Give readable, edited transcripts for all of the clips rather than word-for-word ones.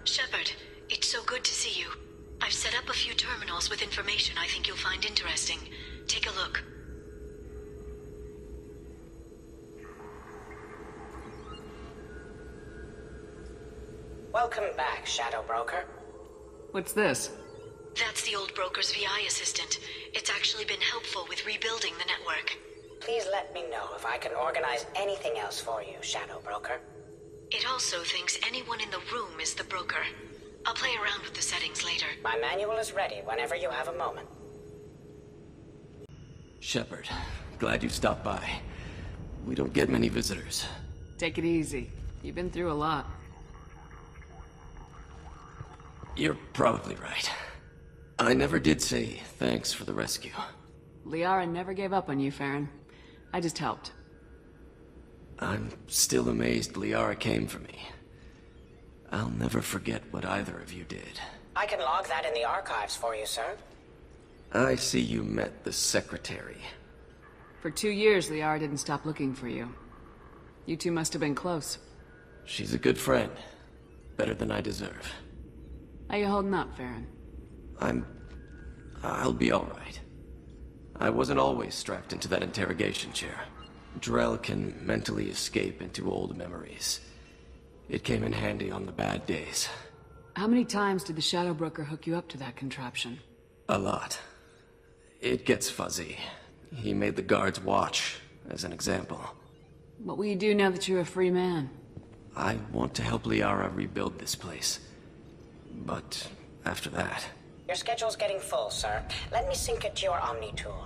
Shepard, it's so good to see you. I've set up a few terminals with information I think you'll find interesting. Take a look. Welcome back, Shadow Broker. What's this? That's the old broker's VI assistant. It's actually been helpful with rebuilding the network. Please let me know if I can organize anything else for you, Shadow Broker. It also thinks anyone in the room is the broker. I'll play around with the settings later. My manual is ready whenever you have a moment. Shepard, glad you stopped by. We don't get many visitors. Take it easy. You've been through a lot. You're probably right. I never did say thanks for the rescue. Liara never gave up on you, Farron. I just helped. I'm still amazed Liara came for me. I'll never forget what either of you did. I can log that in the archives for you, sir. I see you met the secretary. For 2 years, Liara didn't stop looking for you. You two must have been close. She's a good friend. Better than I deserve. How you holding up, Farron? I'll be all right. I wasn't always strapped into that interrogation chair. Drell can mentally escape into old memories. It came in handy on the bad days. How many times did the Shadow Broker hook you up to that contraption? A lot. It gets fuzzy. He made the guards watch, as an example. What will you do now that you're a free man? I want to help Liara rebuild this place. But after that... Your schedule's getting full, sir. Let me sync it to your Omni tool.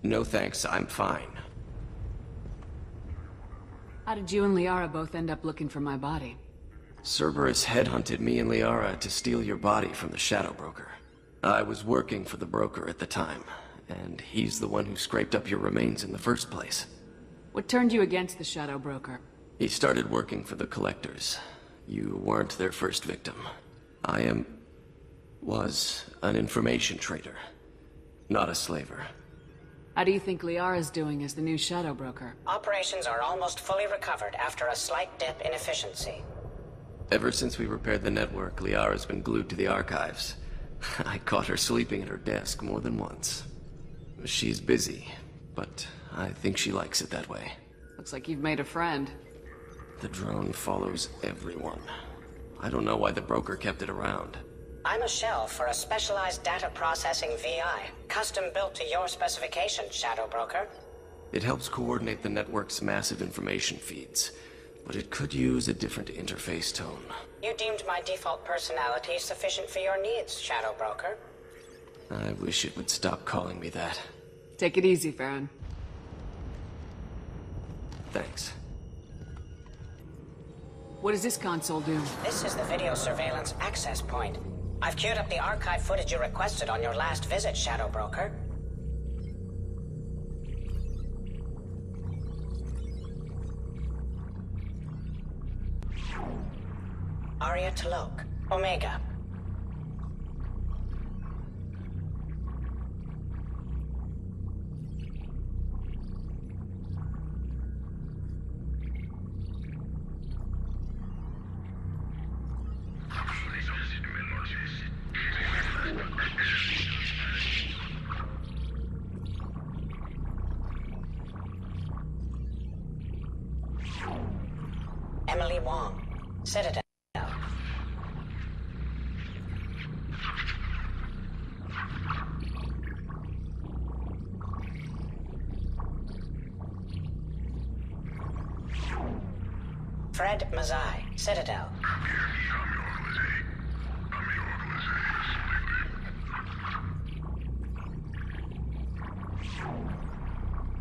No thanks, I'm fine. How did you and Liara both end up looking for my body? Cerberus headhunted me and Liara to steal your body from the Shadow Broker. I was working for the broker at the time, and he's the one who scraped up your remains in the first place. What turned you against the Shadow Broker? He started working for the Collectors. You weren't their first victim. Was an information trader, not a slaver. How do you think Liara's doing as the new Shadow Broker? Operations are almost fully recovered after a slight dip in efficiency. Ever since we repaired the network, Liara's been glued to the archives. I caught her sleeping at her desk more than once. She's busy, but I think she likes it that way. Looks like you've made a friend. The drone follows everyone. I don't know why the broker kept it around. I'm a shell for a specialized data processing VI, custom built to your specifications, Shadow Broker. It helps coordinate the network's massive information feeds, but it could use a different interface tone. You deemed my default personality sufficient for your needs, Shadow Broker. I wish it would stop calling me that. Take it easy, Farron. Thanks. What does this console do? This is the video surveillance access point. I've queued up the archive footage you requested on your last visit, Shadow Broker. Liara T'Soni, Omega. Citadel. Fred Mazai, Citadel.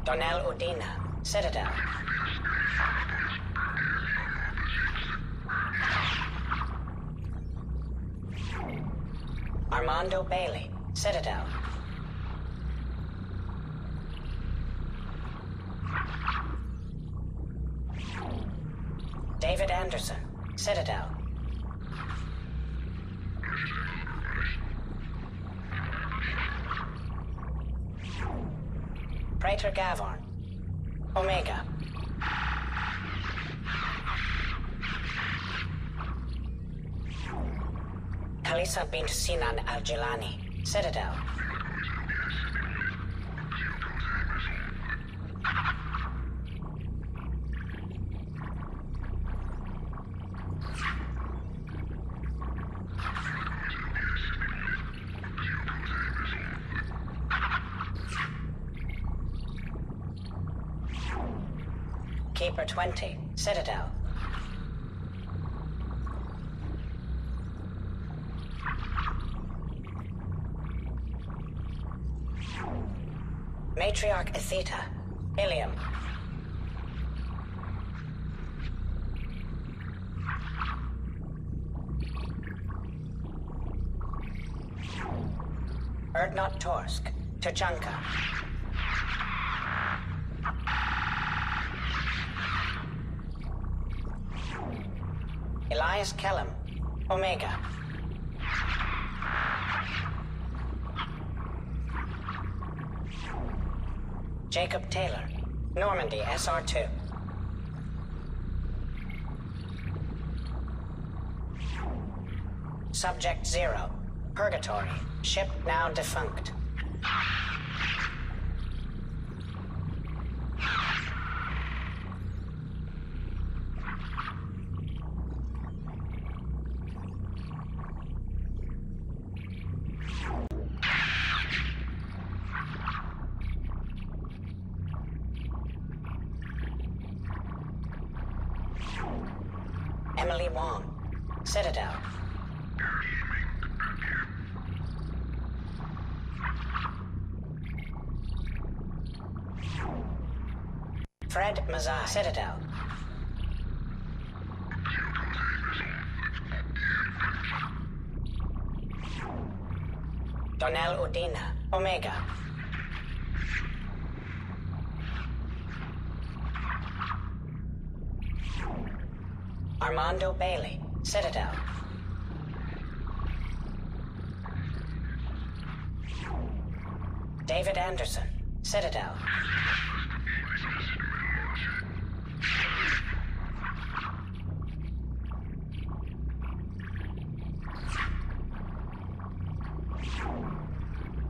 Donnell Udina, Citadel. Armando Bailey, Citadel. David Anderson, Citadel. Praetor Gavorn, Omega. Kalisa bint Sinan al-Jilani, Citadel. Keeper 20, Citadel. Matriarch Atheta, Ilium. Erdnot Torsk, Tuchanka. Elias Kellum, Omega. Jacob Taylor, Normandy SR2. Subject 0, Purgatory, ship now defunct. Emily Wong, Citadel. Fred Mazar, Citadel. Donnell Udina, Omega. Armando Bailey, Citadel. David Anderson, Citadel.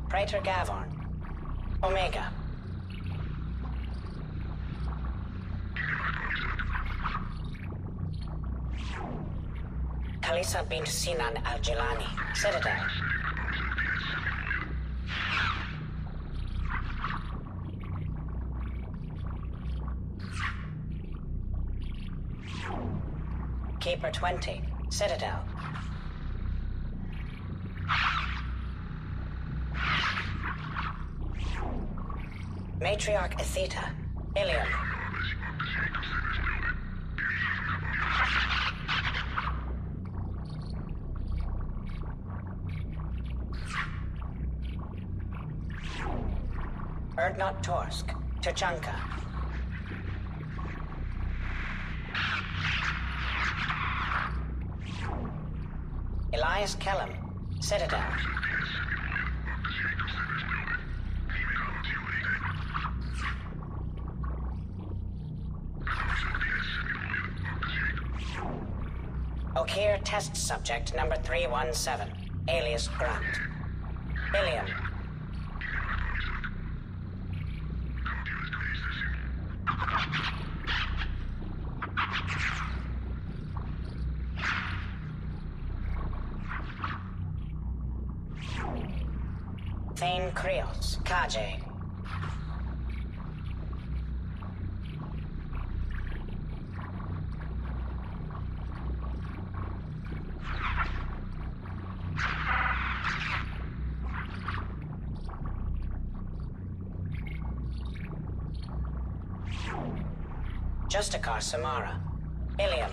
Praetor Gavorn, Omega. Kalisa bint Sinan al-Jilani, Citadel. Keeper 20, Citadel. Matriarch Atheta, Ilium. Erdnot Torsk, Tuchanka. Elias Kellum, Citadel. O'Keir test subject number 317, alias Grant. Ilium. Thane Krios, Kajay. Justikar Samara, Ilium.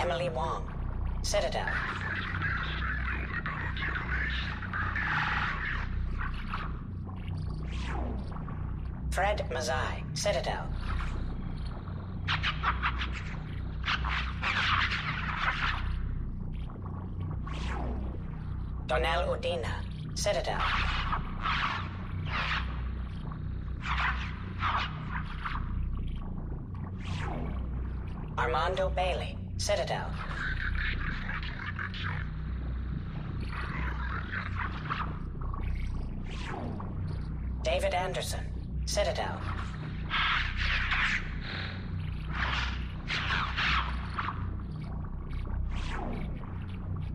Emily Wong, Citadel. Fred Mazai, Citadel. Donnell Udina, Citadel. Armando Bailey, Citadel. David Anderson, Citadel.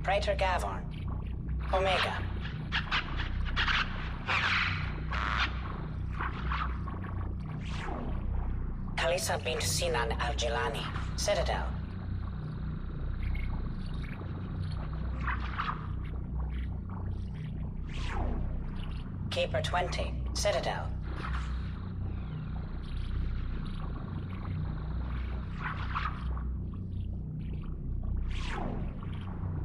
Praetor Gavorn, Omega. Kalisa bint Sinan Al-Jilani, Citadel. Keeper 20, Citadel.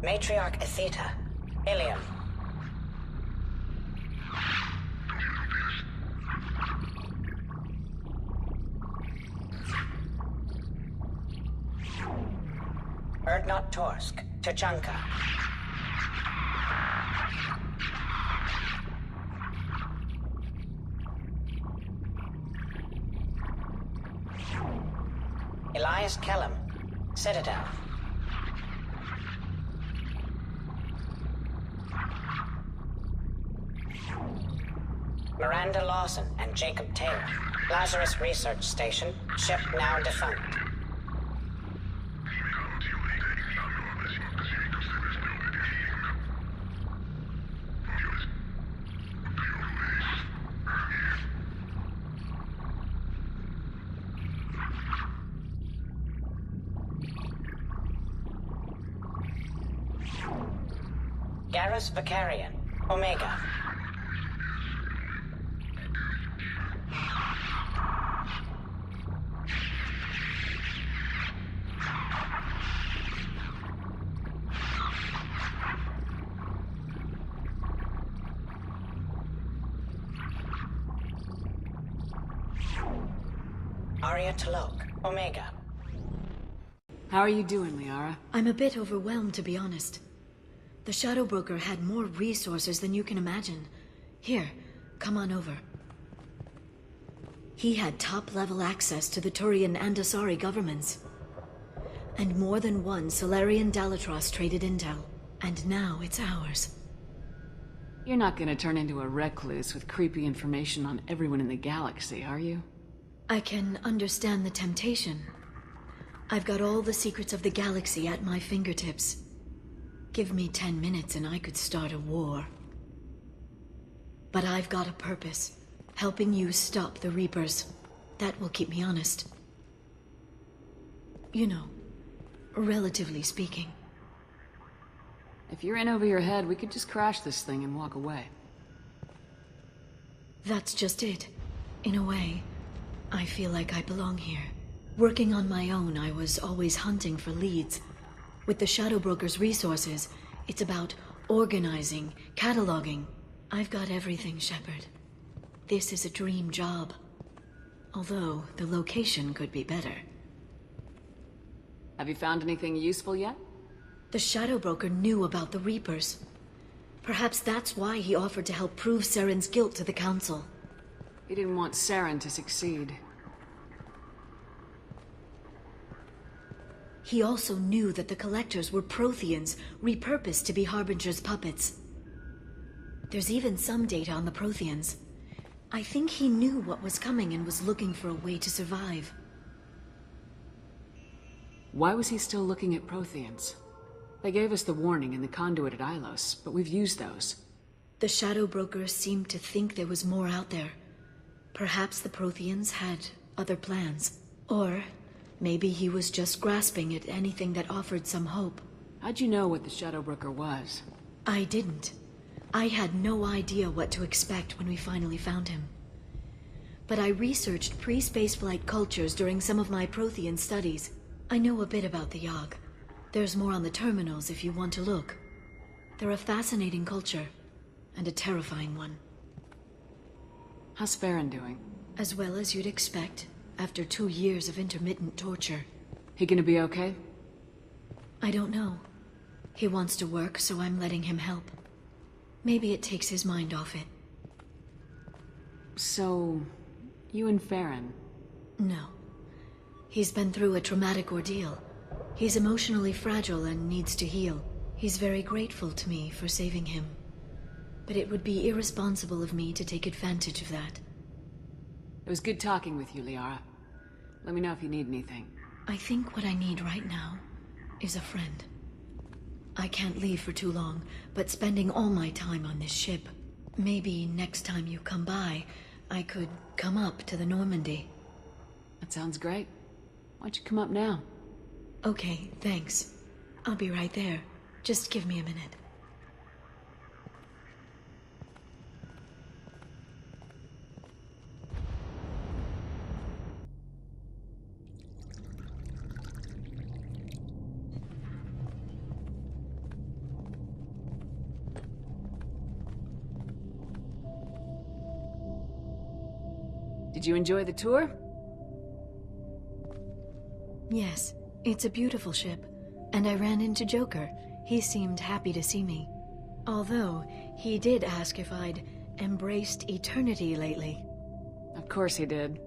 Matriarch Atheta, Ilium. Erdnot Torsk, Tuchanka. Elias Kellum, Citadel. Miranda Lawson and Jacob Taylor, Lazarus Research Station, ship now defunct. Garrus Vicarian, Omega. Arya T'Loak, Omega. How are you doing, Liara? I'm a bit overwhelmed, to be honest. The Shadow Broker had more resources than you can imagine. Here, come on over. He had top-level access to the Turian and Asari governments. And more than one Solarian Dalatros traded intel. And now it's ours. You're not gonna turn into a recluse with creepy information on everyone in the galaxy, are you? I can understand the temptation. I've got all the secrets of the galaxy at my fingertips. Give me 10 minutes and I could start a war. But I've got a purpose. Helping you stop the Reapers. That will keep me honest. You know, relatively speaking. If you're in over your head, we could just crash this thing and walk away. That's just it. In a way, I feel like I belong here. Working on my own, I was always hunting for leads. With the Shadow Broker's resources, it's about organizing, cataloging. I've got everything, Shepard. This is a dream job. Although, the location could be better. Have you found anything useful yet? The Shadow Broker knew about the Reapers. Perhaps that's why he offered to help prove Saren's guilt to the Council. He didn't want Saren to succeed. He also knew that the Collectors were Protheans, repurposed to be Harbinger's puppets. There's even some data on the Protheans. I think he knew what was coming and was looking for a way to survive. Why was he still looking at Protheans? They gave us the warning in the conduit at Ilos, but we've used those. The Shadow Broker seemed to think there was more out there. Perhaps the Protheans had other plans. Or maybe he was just grasping at anything that offered some hope. How'd you know what the Shadow Broker was? I didn't. I had no idea what to expect when we finally found him. But I researched pre-spaceflight cultures during some of my Prothean studies. I know a bit about the Yogg. There's more on the terminals if you want to look. They're a fascinating culture, and a terrifying one. How's Farron doing? As well as you'd expect, after 2 years of intermittent torture. He gonna be okay? I don't know. He wants to work, so I'm letting him help. Maybe it takes his mind off it. So, you and Farron? No. He's been through a traumatic ordeal. He's emotionally fragile and needs to heal. He's very grateful to me for saving him. But it would be irresponsible of me to take advantage of that. It was good talking with you, Liara. Let me know if you need anything. I think what I need right now is a friend. I can't leave for too long, but spending all my time on this ship. Maybe next time you come by, I could come up to the Normandy. That sounds great. Why don't you come up now? Okay, thanks. I'll be right there. Just give me a minute. Did you enjoy the tour? Yes, it's a beautiful ship. And I ran into Joker. He seemed happy to see me. Although, he did ask if I'd embraced eternity lately. Of course he did.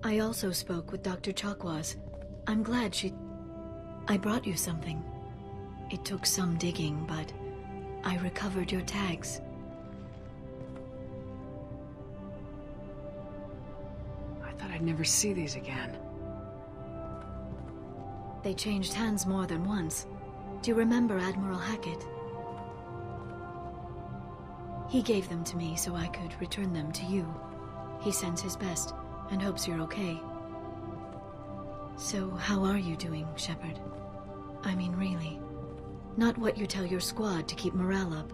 I also spoke with Dr. Chakwas. I'm glad I brought you something. It took some digging, but I recovered your tags. I thought I'd never see these again. They changed hands more than once. Do you remember Admiral Hackett? He gave them to me so I could return them to you. He sends his best and hopes you're okay. So, how are you doing, Shepard? I mean, really. Not what you tell your squad to keep morale up.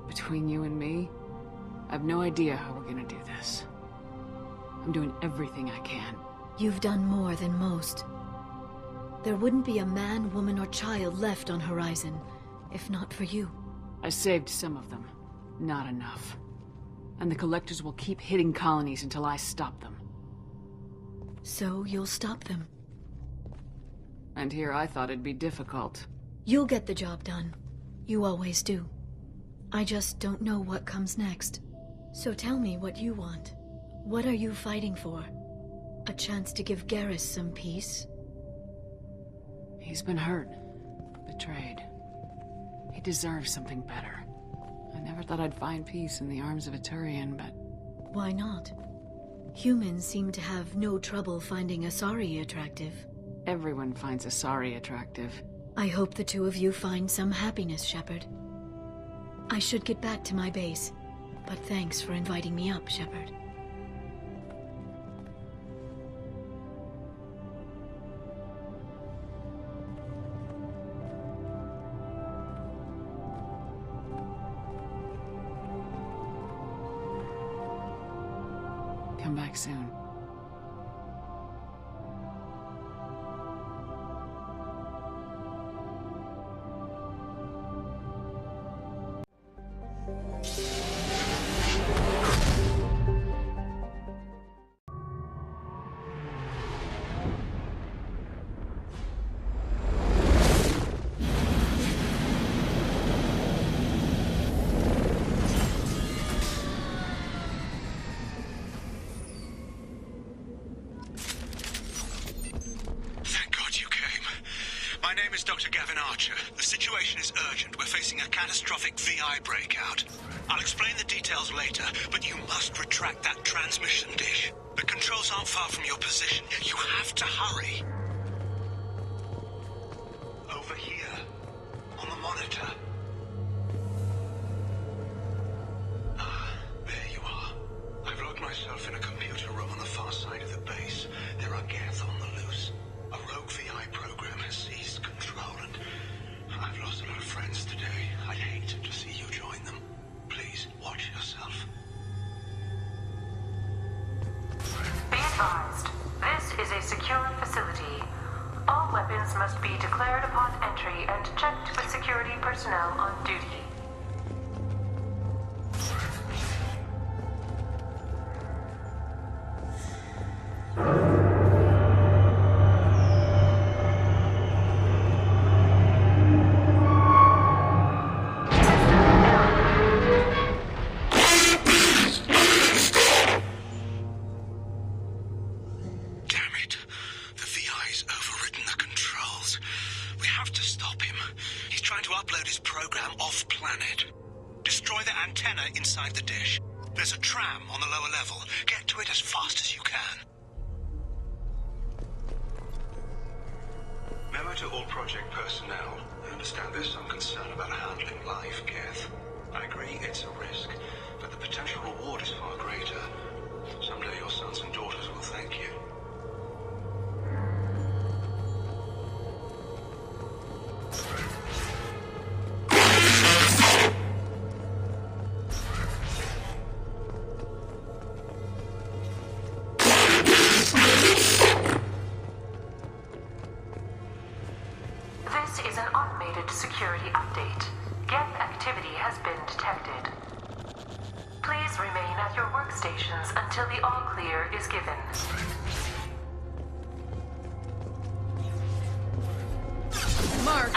Between you and me, I have no idea how we're gonna do this. I'm doing everything I can. You've done more than most. There wouldn't be a man, woman, or child left on Horizon, if not for you. I saved some of them. Not enough. And the Collectors will keep hitting colonies until I stop them. So you'll stop them. And here I thought it'd be difficult. You'll get the job done. You always do. I just don't know what comes next. So tell me what you want. What are you fighting for? A chance to give Garrus some peace? He's been hurt. Betrayed. He deserves something better. I never thought I'd find peace in the arms of a Turian, but... Why not? Humans seem to have no trouble finding Asari attractive. Everyone finds Asari attractive. I hope the two of you find some happiness, Shepard. I should get back to my base, but thanks for inviting me up, Shepard. Come back soon. Catastrophic VI breakout. I'll explain the details later, but you must retract that transmission dish. The controls aren't far from your position. You have to hurry. Over here, on the monitor. Ah, there you are. I've locked myself in a computer room on the far side of the base. There are Geth on the loose. A rogue VI program has seized control, and I've lost a lot of friends today. I'd hate to see you join them. Please, watch yourself. advised. This is a secure facility. All weapons must be declared upon entry and checked with security personnel on duty. Inside the dish. There's a tram on the lower level. Get to it as fast as you can. Memo to all Project personnel. I understand there's some concern about handling live Geth. I agree it's a risk, but the potential reward is far greater. Someday your sons and daughters will thank you. Security update. Geth activity has been detected. Please remain at your workstations until the all-clear is given. Mark!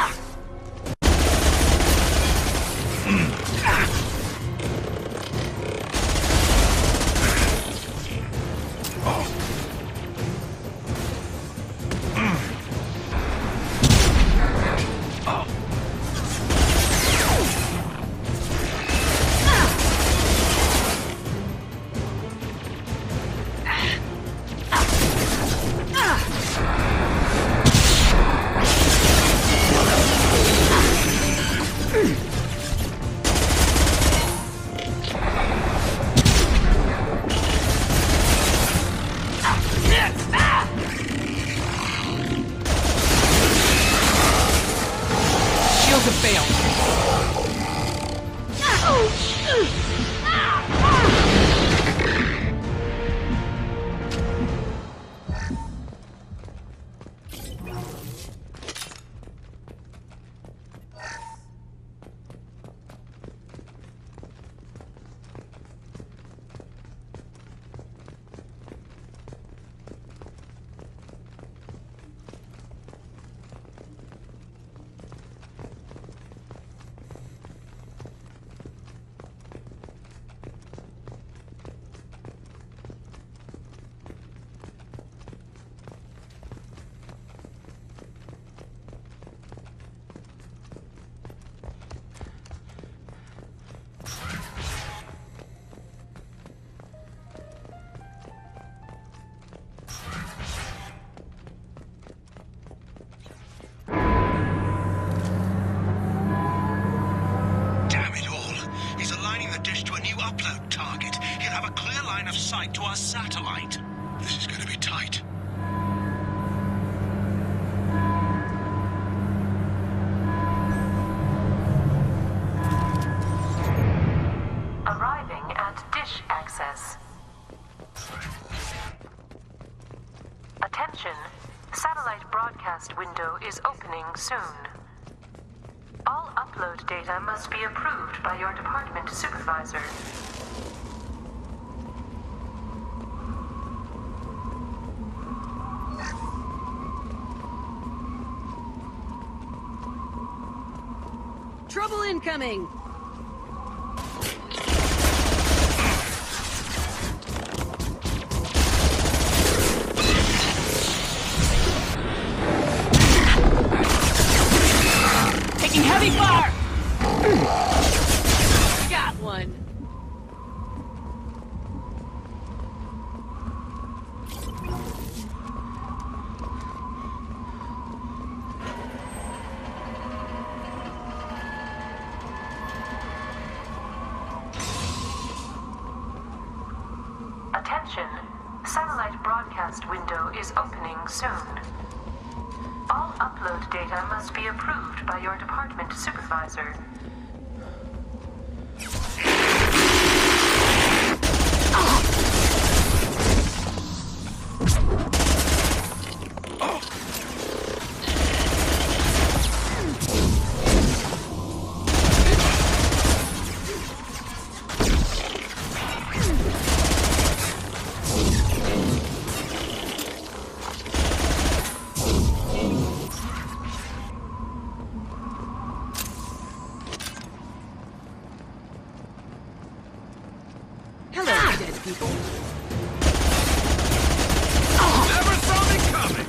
To our satellite. This is going to be tight. Arriving at dish access. Attention, satellite broadcast window is opening soon. All upload data must be approved by your department supervisor. Trouble incoming! Taking heavy fire! Got one. Attention, satellite broadcast window is opening soon. All upload data must be approved by your department supervisor. people. Never saw me coming!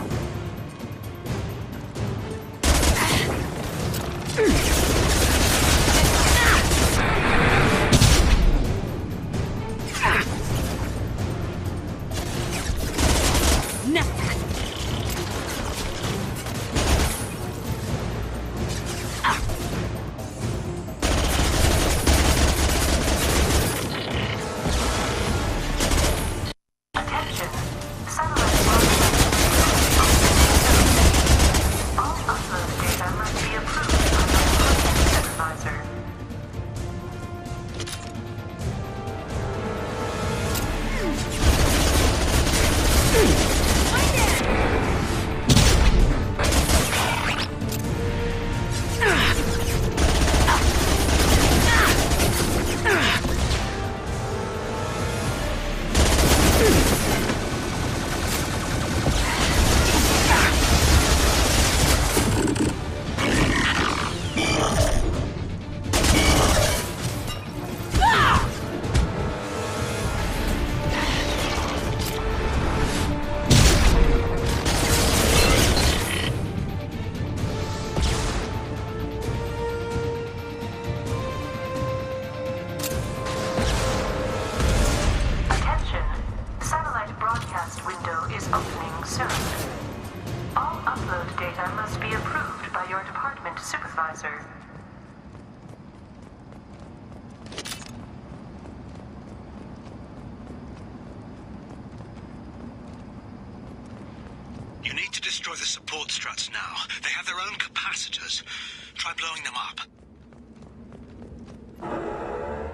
You need to destroy the support struts now. They have their own capacitors. Try blowing them up.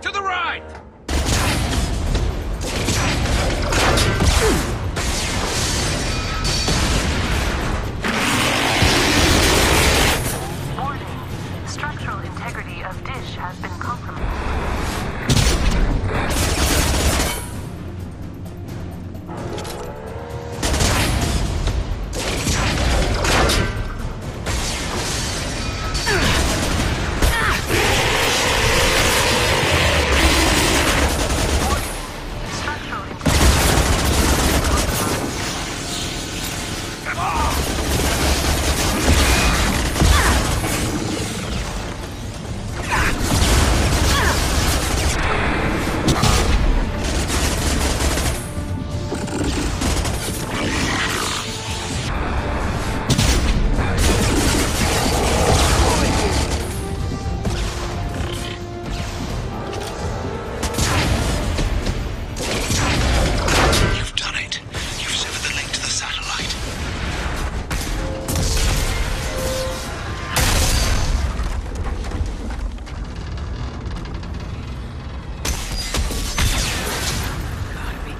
To the right! Warning. Structural integrity of dish has been compromised.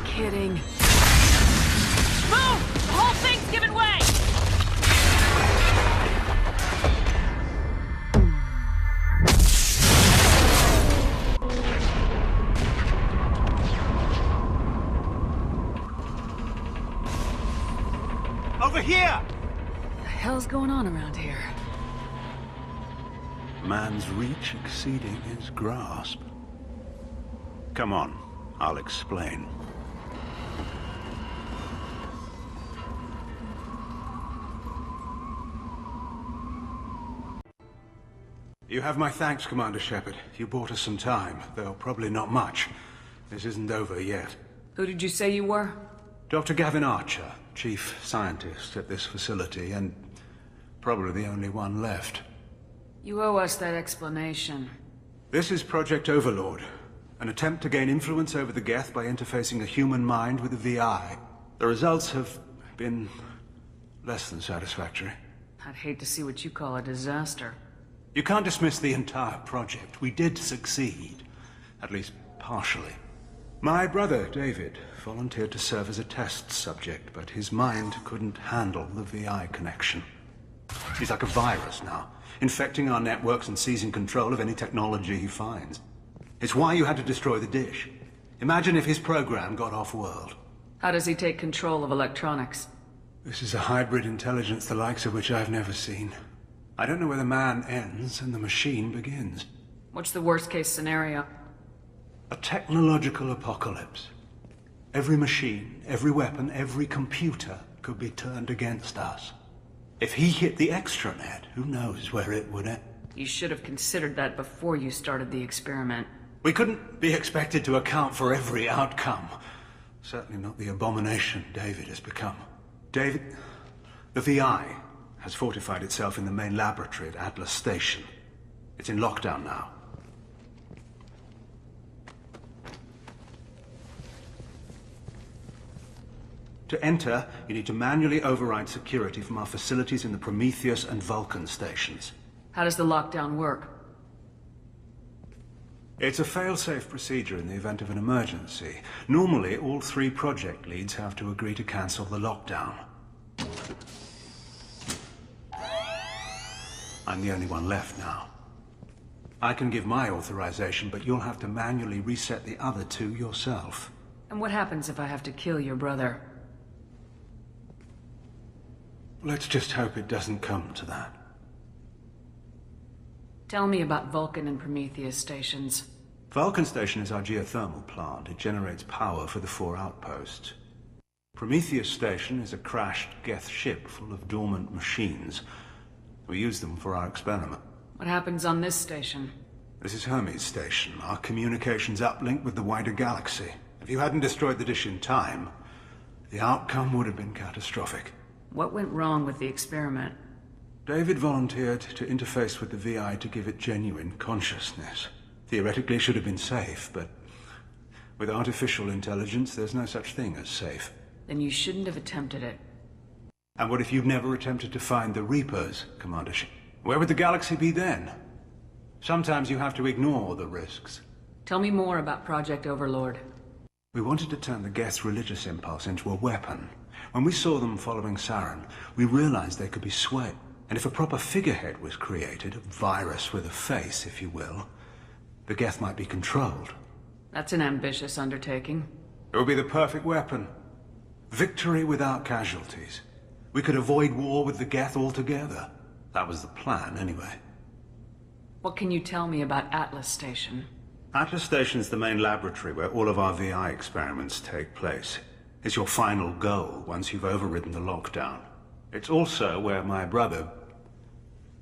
Kidding. Move! The whole thing's giving way! Over here! What the hell's going on around here? Man's reach exceeding his grasp. Come on, I'll explain. You have my thanks, Commander Shepard. You bought us some time, though probably not much. This isn't over yet. Who did you say you were? Dr. Gavin Archer, chief scientist at this facility, and probably the only one left. You owe us that explanation. This is Project Overlord, an attempt to gain influence over the Geth by interfacing a human mind with a VI. The results have been less than satisfactory. I'd hate to see what you call a disaster. You can't dismiss the entire project. We did succeed. At least partially. My brother, David, volunteered to serve as a test subject, but his mind couldn't handle the VI connection. He's like a virus now, infecting our networks and seizing control of any technology he finds. It's why you had to destroy the dish. Imagine if his program got off-world. How does he take control of electronics? This is a hybrid intelligence the likes of which I've never seen. I don't know where the man ends and the machine begins. What's the worst-case scenario? A technological apocalypse. Every machine, every weapon, every computer could be turned against us. If he hit the extranet, who knows where it would end? You should have considered that before you started the experiment. We couldn't be expected to account for every outcome. Certainly not the abomination David has become. David, the VI has fortified itself in the main laboratory at Atlas Station. It's in lockdown now. To enter, you need to manually override security from our facilities in the Prometheus and Vulcan stations. How does the lockdown work? It's a fail-safe procedure in the event of an emergency. Normally, all 3 project leads have to agree to cancel the lockdown. I'm the only one left now. I can give my authorization, but you'll have to manually reset the other 2 yourself. And what happens if I have to kill your brother? Let's just hope it doesn't come to that. Tell me about Vulcan and Prometheus stations. Vulcan Station is our geothermal plant. It generates power for the 4 outposts. Prometheus Station is a crashed Geth ship full of dormant machines. We use them for our experiment. What happens on this station? This is Hermes Station, our communications uplink with the wider galaxy. If you hadn't destroyed the dish in time, the outcome would have been catastrophic. What went wrong with the experiment? David volunteered to interface with the VI to give it genuine consciousness. Theoretically, it should have been safe, but with artificial intelligence, there's no such thing as safe. Then you shouldn't have attempted it. And what if you'd never attempted to find the Reapers, Commander Shepard? Where would the galaxy be then? Sometimes you have to ignore the risks. Tell me more about Project Overlord. We wanted to turn the Geth's religious impulse into a weapon. When we saw them following Saren, we realized they could be swayed. And if a proper figurehead was created, a virus with a face, if you will, the Geth might be controlled. That's an ambitious undertaking. It would be the perfect weapon. Victory without casualties. We could avoid war with the Geth altogether. That was the plan, anyway. What can you tell me about Atlas Station? Atlas Station is the main laboratory where all of our VI experiments take place. It's your final goal once you've overridden the lockdown. It's also where my brother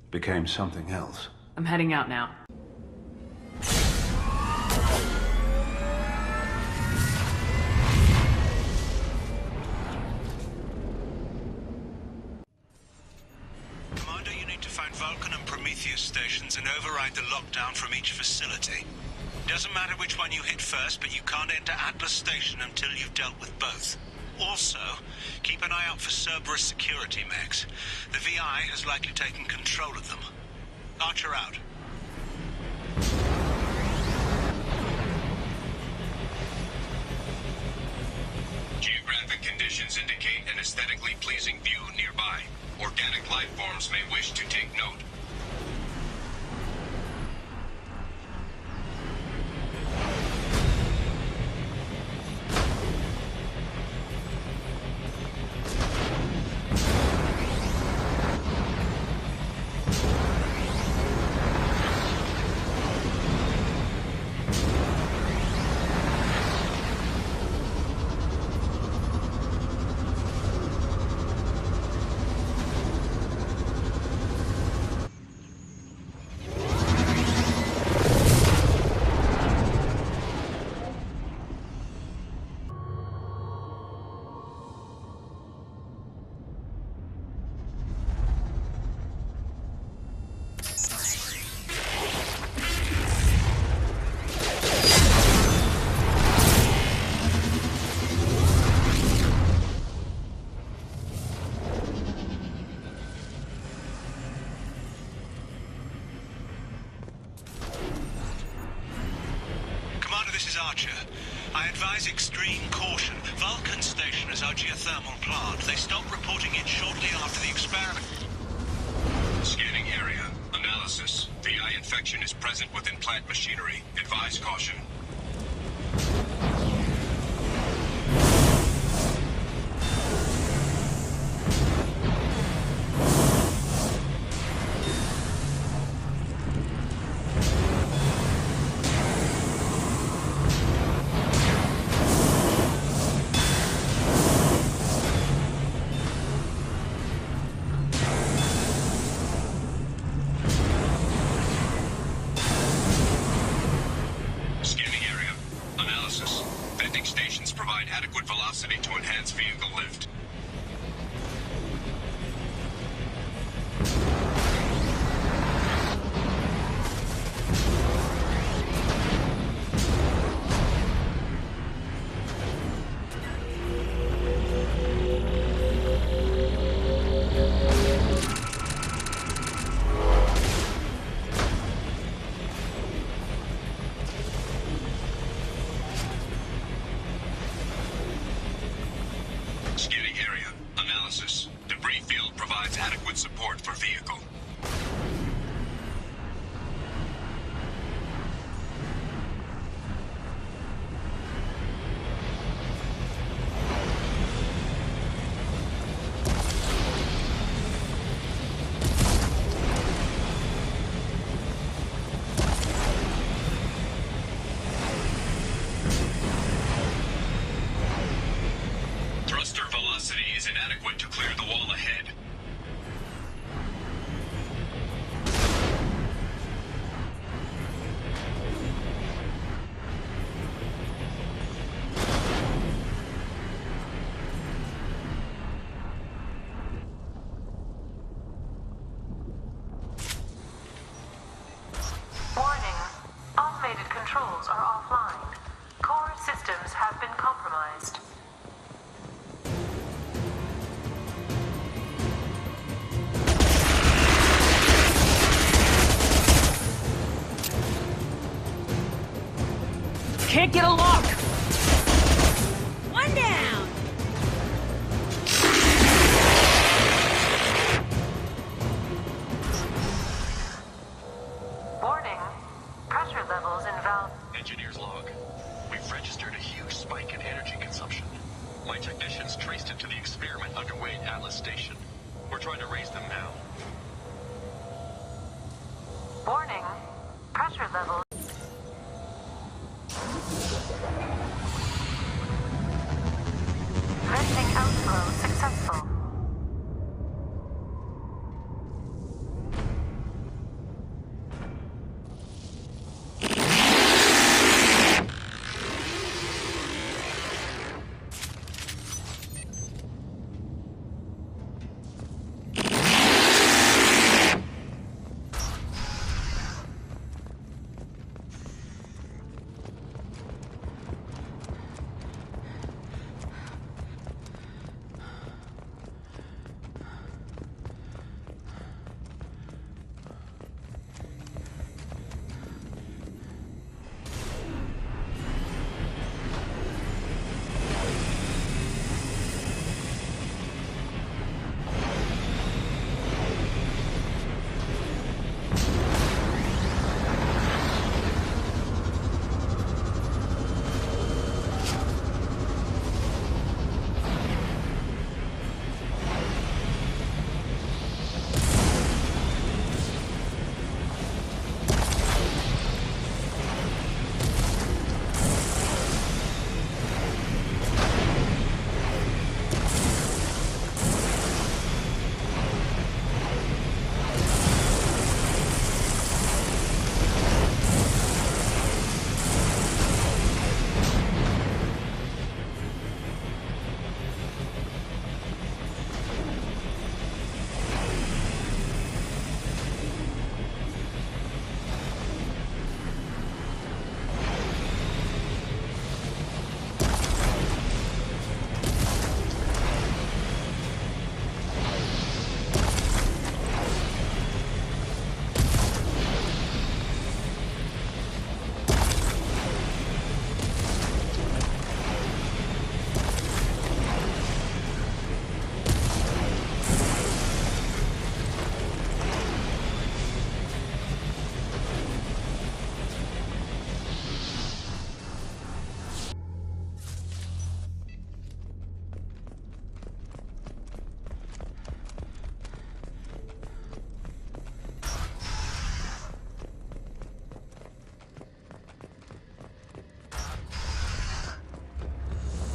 became something else. I'm heading out now. Commander, you need to find Vulcan and Prometheus stations and override the lockdown from each facility. Doesn't matter which one you hit first, but you can't enter Atlas Station until you've dealt with both. Also, keep an eye out for Cerberus security mechs. The VI has likely taken control of them. Archer out. Geographic conditions indicate an aesthetically pleasing view nearby. Organic life forms may wish to take note. I advise extreme caution. Vulcan Station is our geothermal plant. They stopped reporting in shortly after the experiment. Scanning area. Analysis. VI infection is present within plant machinery. Advise caution. velocity to enhance vehicle lift. Scanning area. Analysis. Debris field provides adequate support for vehicle. Thruster velocity is inadequate to clear the wall ahead. Warning. Automated controls are offline. Core systems have been compromised. Can't get a lock! One down! Warning. Pressure levels in valve. Engineer's log. We've registered a huge spike in energy consumption. My technicians traced it to the experiment underway at Atlas Station. We're trying to raise them now. Warning. Pressure levels. Venting outflow successful.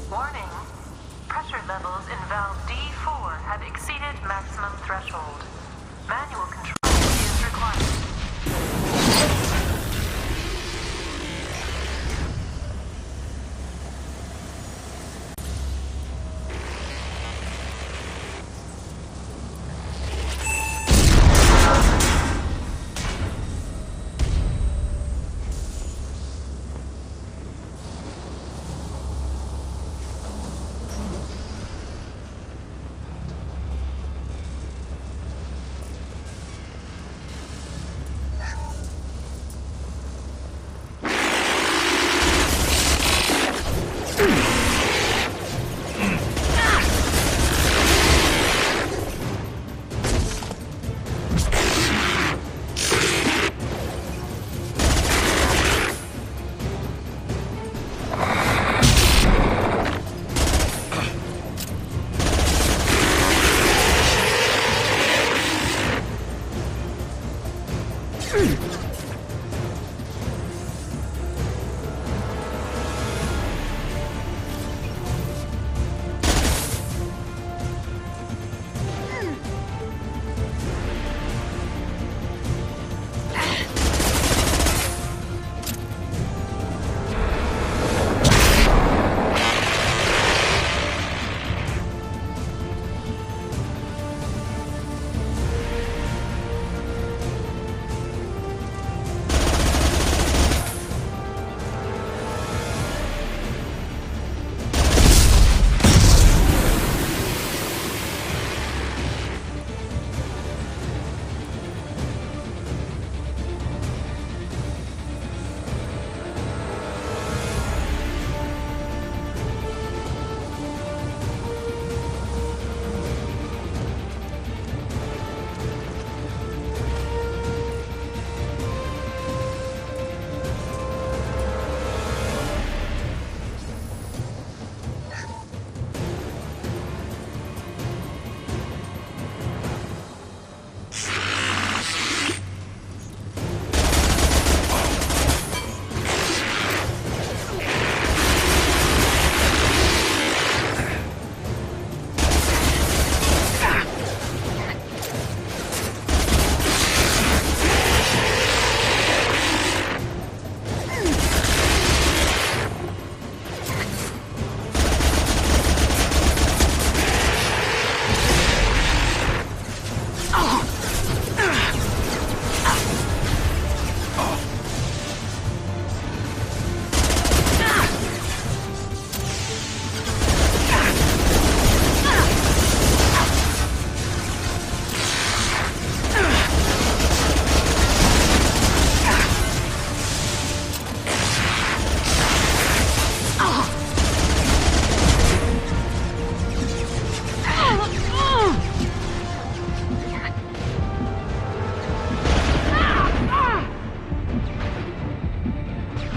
Warning. Pressure levels in valve D4 have exceeded maximum threshold. Manual control is required.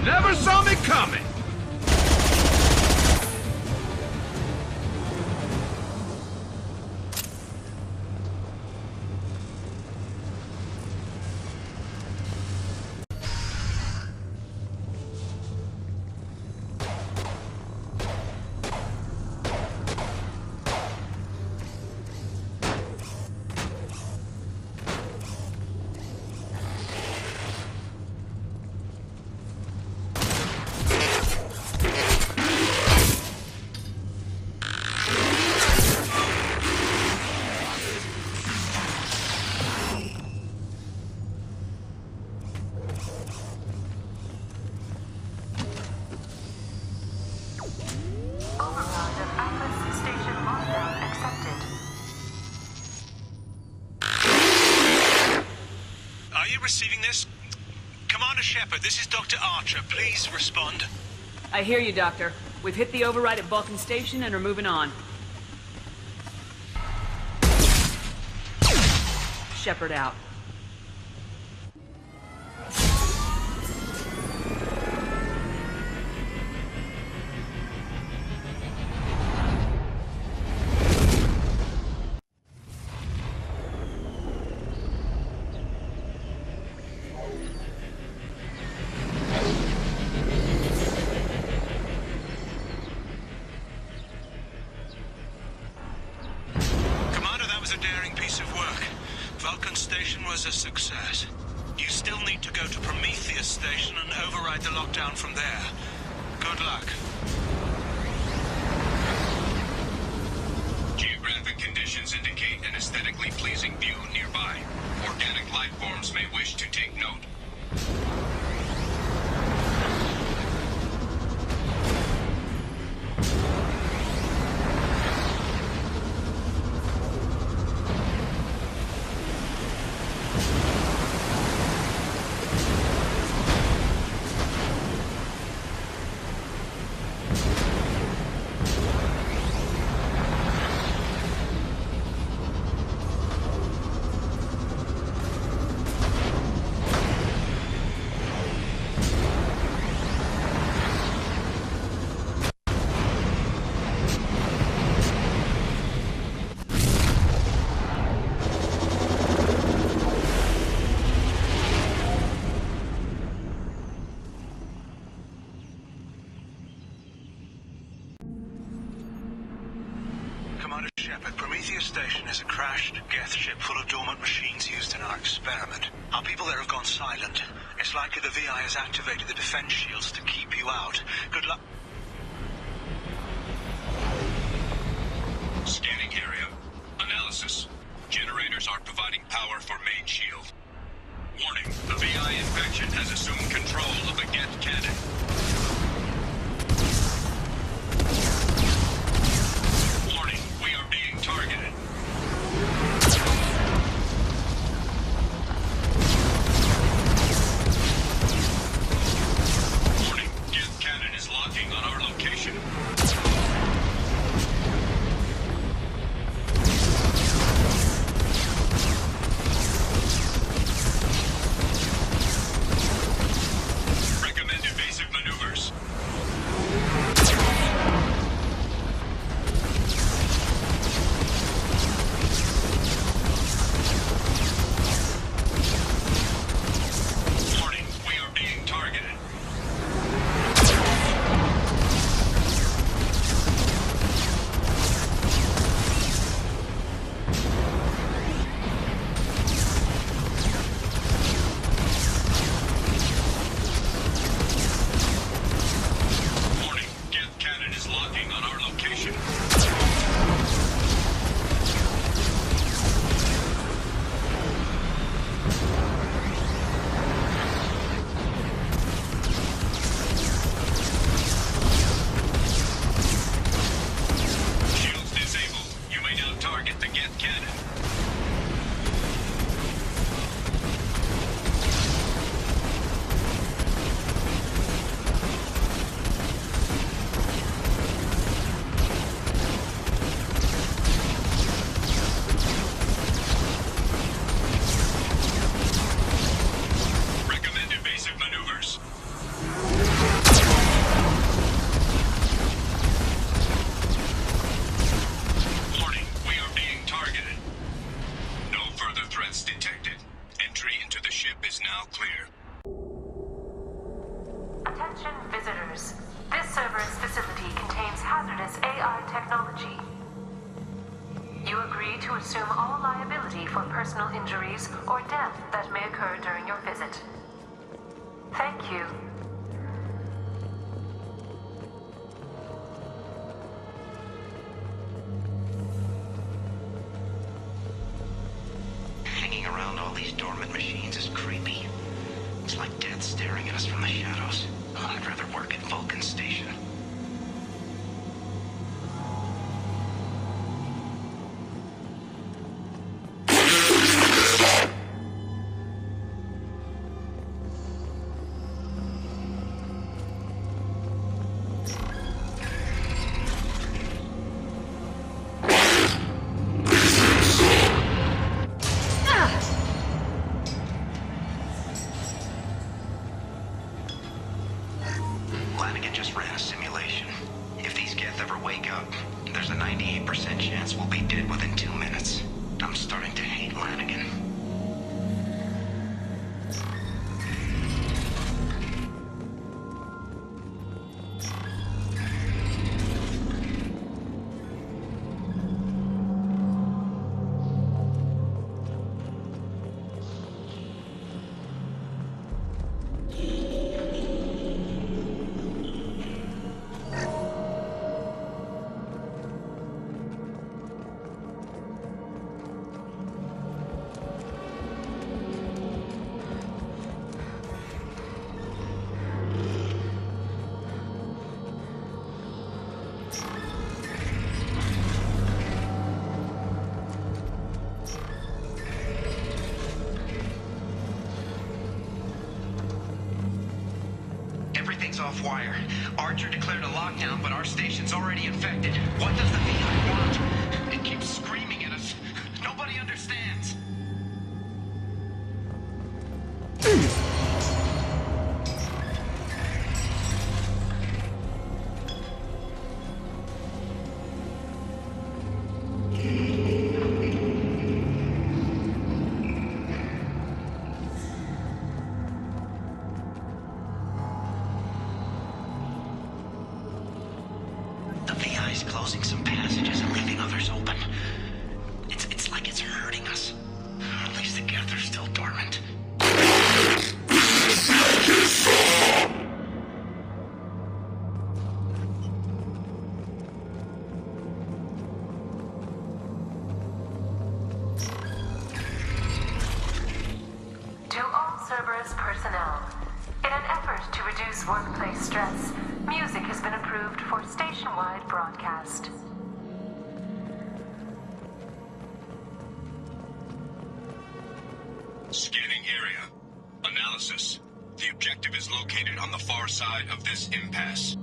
Never saw me coming! Override of Atlas Station lockdown accepted. Are you receiving this? Commander Shepard, this is Dr. Archer. Please respond. I hear you, Doctor. We've hit the override at Vulcan Station and are moving on. Shepard out. Commander, that was a daring piece of work. Vulcan Station was a success. You still need to go to Prometheus Station and override the lockdown from there. Good luck. Geographic conditions indicate an aesthetically pleasing view nearby. Organic life forms may wish to take note. Commander Shepard, Prometheus Station is a crashed Geth ship full of dormant machines used in our experiment. Our people there have gone silent. It's likely the VI has activated the defense shields to keep you out. Good luck. Scanning area. Analysis. Generators are providing power for main shield. Warning, the VI infection has assumed control of the Geth cannon. Warning, we are being targeted. Warning, Geth cannon is locking on our location. Recommend evasive maneuvers. Attention visitors. This Cerberus facility contains hazardous AI technology. You agree to assume all liability for personal injuries or death that may occur during your visit. Thank you. Hanging around all these dormant machines is creepy. It's like death staring at us from the shadows. Oh, I'd rather work at Vulcan Station. Flanagan just ran a simulation. If these Geth ever wake up, there's a 98% chance we'll be dead within 2 minutes. I'm starting to hate Flanagan. Everything's off wire. Archer declared a lockdown, but our station's already infected. What does the VI want? It keeps screaming at us. Nobody understands. The VI's closing some passages and leaving others open. It's like it's hurting us. At least the Geth are still dormant. To all Cerberus personnel, in an effort to reduce workplace stress, music has been approved for station-wide broadcast. Scanning area. Analysis. The objective is located on the far side of this impasse.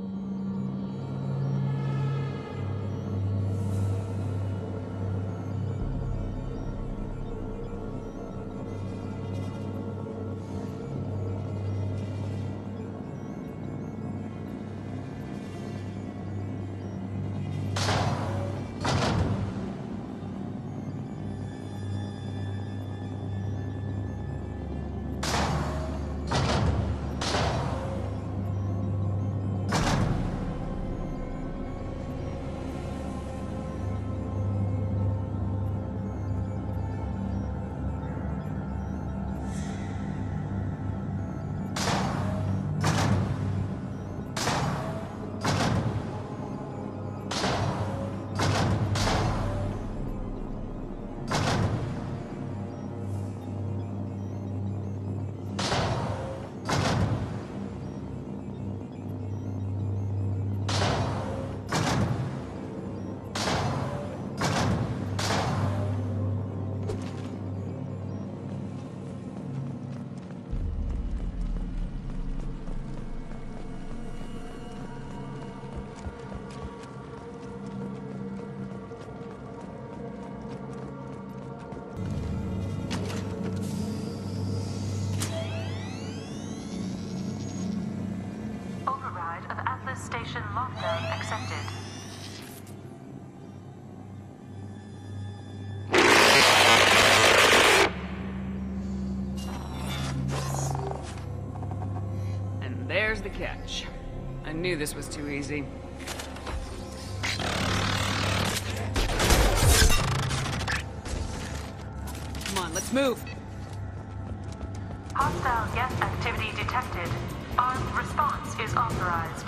Station lockdown accepted. And And there's the catch. I knew this was too easy. Come on, let's move. Hostile guest activity detected. Armed response is authorized.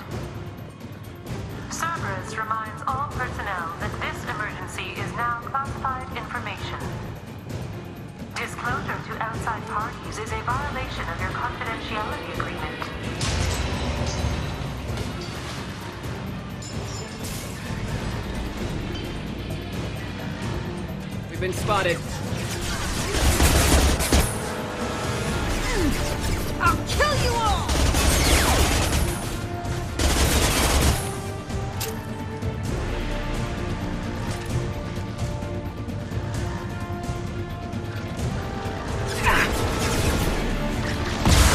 Cerberus reminds all personnel that this emergency is now classified information. Disclosure to outside parties is a violation of your confidentiality agreement. We've been spotted. I'll kill you all!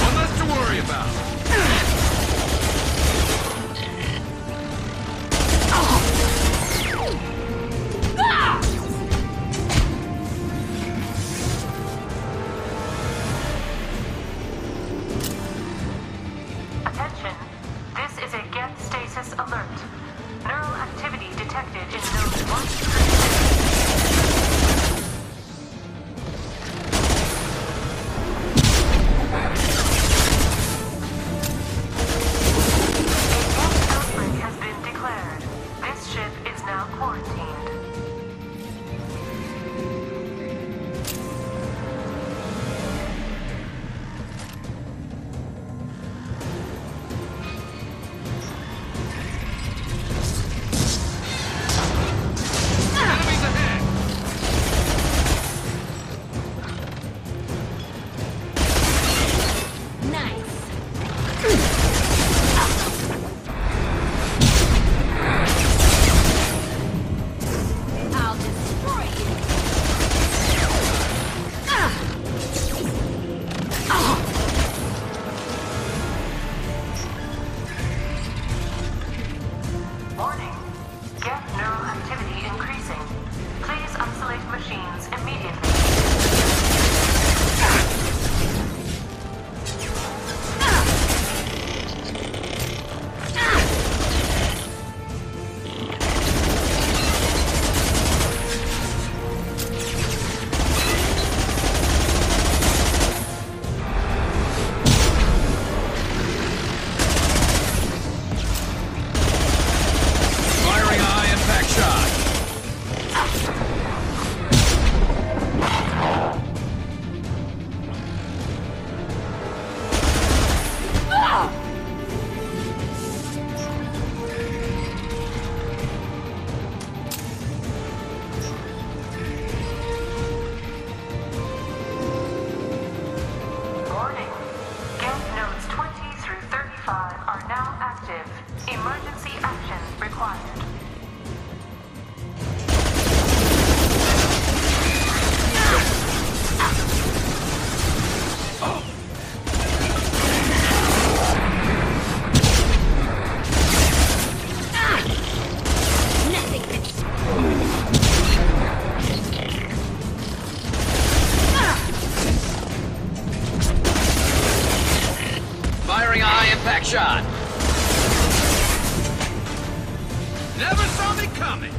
One less to worry about. Attention, this is a get stasis alert. Neural activity detected in nodes 1 through 6. Outbreak has been declared. This ship is now quarantined. Enemies ahead! I'll destroy you! Warning. Get neural activity increasing. Please isolate machines immediately. Firing a high impact shot. Warning. Get nodes 20 through 35 are now active. Emergency action required. Nothing can... Firing a high impact shot. Never saw me coming.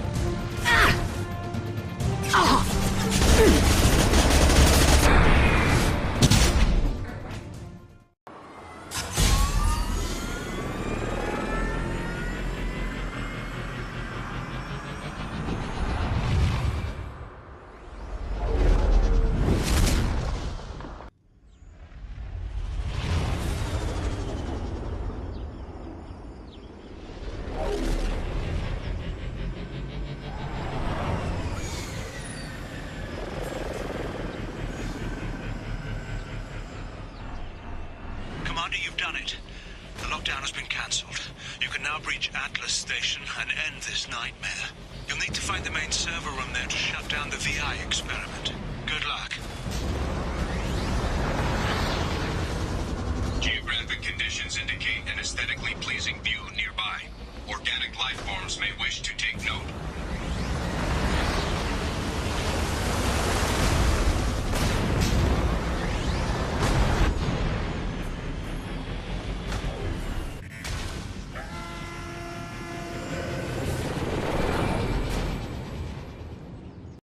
Commander, you've done it. The lockdown has been cancelled. You can now breach Atlas Station and end this nightmare. You'll need to find the main server room there to shut down the VI experiment. Good luck. Geographic conditions indicate an aesthetically pleasing view nearby. Organic life forms may wish to take note.